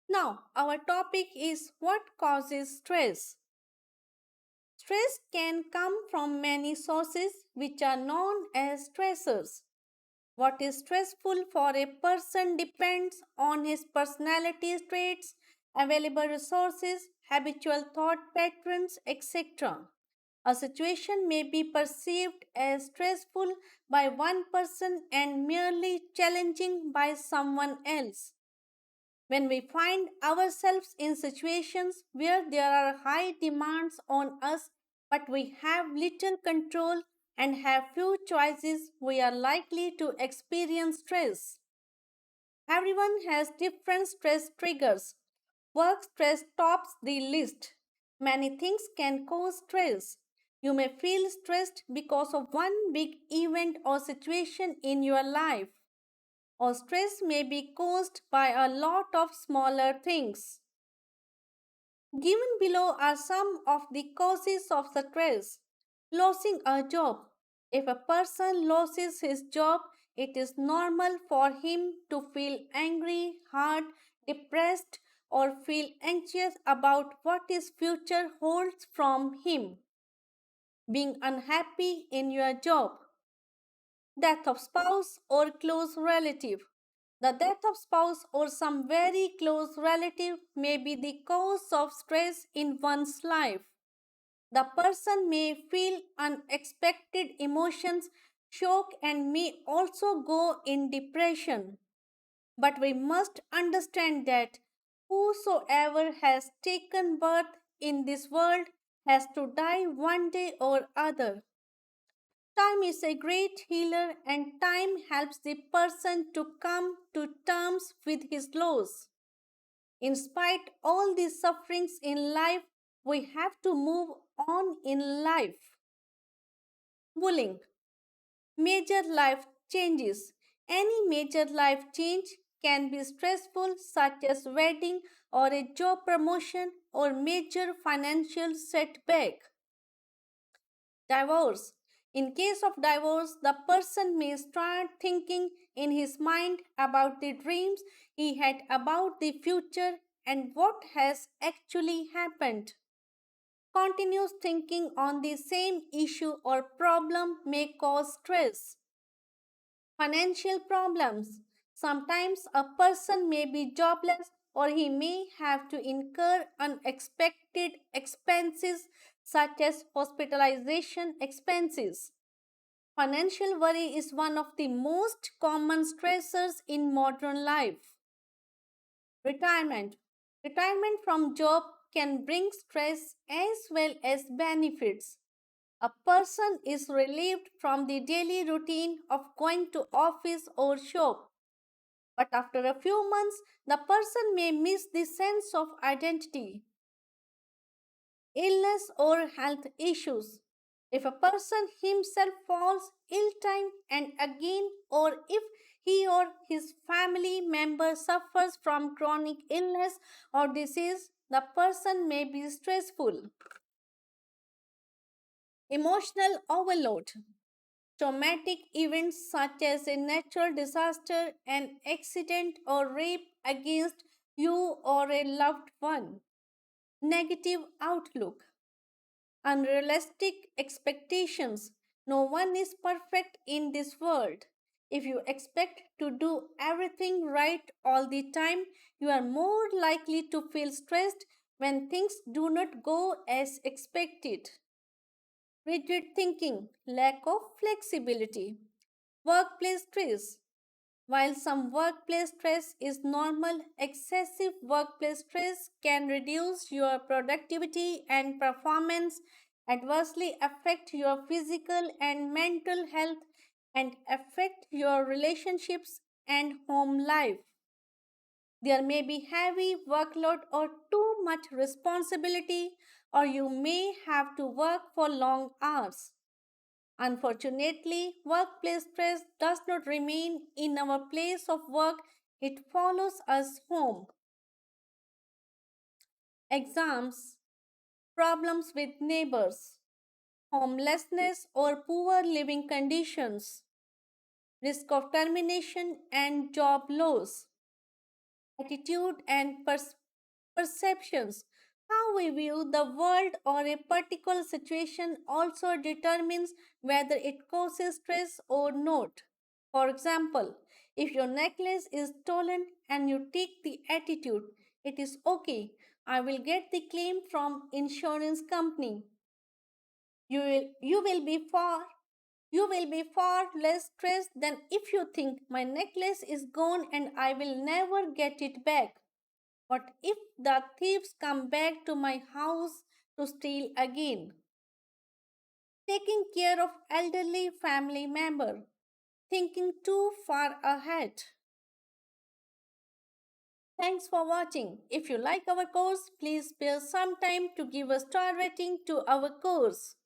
Now, our topic is what causes stress. Stress can come from many sources which are known as stressors. What is stressful for a person depends on his personality traits, available resources, habitual thought patterns, etc. A situation may be perceived as stressful by one person and merely challenging by someone else. When we find ourselves in situations where there are high demands on us but we have little control and have few choices, we are likely to experience stress. Everyone has different stress triggers. Work stress tops the list. Many things can cause stress. You may feel stressed because of one big event or situation in your life, or stress may be caused by a lot of smaller things. Given below are some of the causes of stress. Losing a job. If a person loses his job, it is normal for him to feel angry, hurt, depressed, or feel anxious about what his future holds from him. Being unhappy in your job. Death of spouse or close relative. The death of spouse or some very close relative may be the cause of stress in one's life. The person may feel unexpected emotions, shock, and may also go in depression. But we must understand that whosoever has taken birth in this world has to die one day or other. Time is a great healer and time helps the person to come to terms with his loss. In spite all these sufferings in life, we have to move on in life. Bullying. Major life changes. Any major life change can be stressful such as wedding or a job promotion or major financial setback. Divorce. In case of divorce, the person may start thinking in his mind about the dreams he had about the future and what has actually happened. Continuous thinking on the same issue or problem may cause stress. Financial problems. Sometimes a person may be jobless or he may have to incur unexpected expenses such as hospitalization expenses. Financial worry is one of the most common stressors in modern life. Retirement. Retirement from job can bring stress as well as benefits. A person is relieved from the daily routine of going to office or shop. But after a few months, the person may miss the sense of identity. Illness or health issues. If a person himself falls ill time and again, or if he or his family member suffers from chronic illness or disease, the person may be stressful. Emotional overload. Traumatic events such as a natural disaster, an accident, or rape against you or a loved one. Negative outlook. Unrealistic expectations. No one is perfect in this world. If you expect to do everything right all the time, you are more likely to feel stressed when things do not go as expected. Rigid thinking, lack of flexibility. Workplace stress. While some workplace stress is normal, excessive workplace stress can reduce your productivity and performance, adversely affect your physical and mental health, and affect your relationships and home life. There may be heavy workload or too much responsibility, or you may have to work for long hours. Unfortunately, workplace stress does not remain in our place of work, it follows us home. Exams, problems with neighbors, homelessness or poor living conditions, risk of termination and job loss. attitude, and perceptions. How we view the world or a particular situation also determines whether it causes stress or not. For example, if your necklace is stolen and you take the attitude, it is okay, I will get the claim from insurance company. You will be far less stressed than if you think my necklace is gone and I will never get it back. What if the thieves come back to my house to steal again? Taking care of elderly family member, thinking too far ahead. Thanks for watching. If you like our course, please spare some time to give a star rating to our course.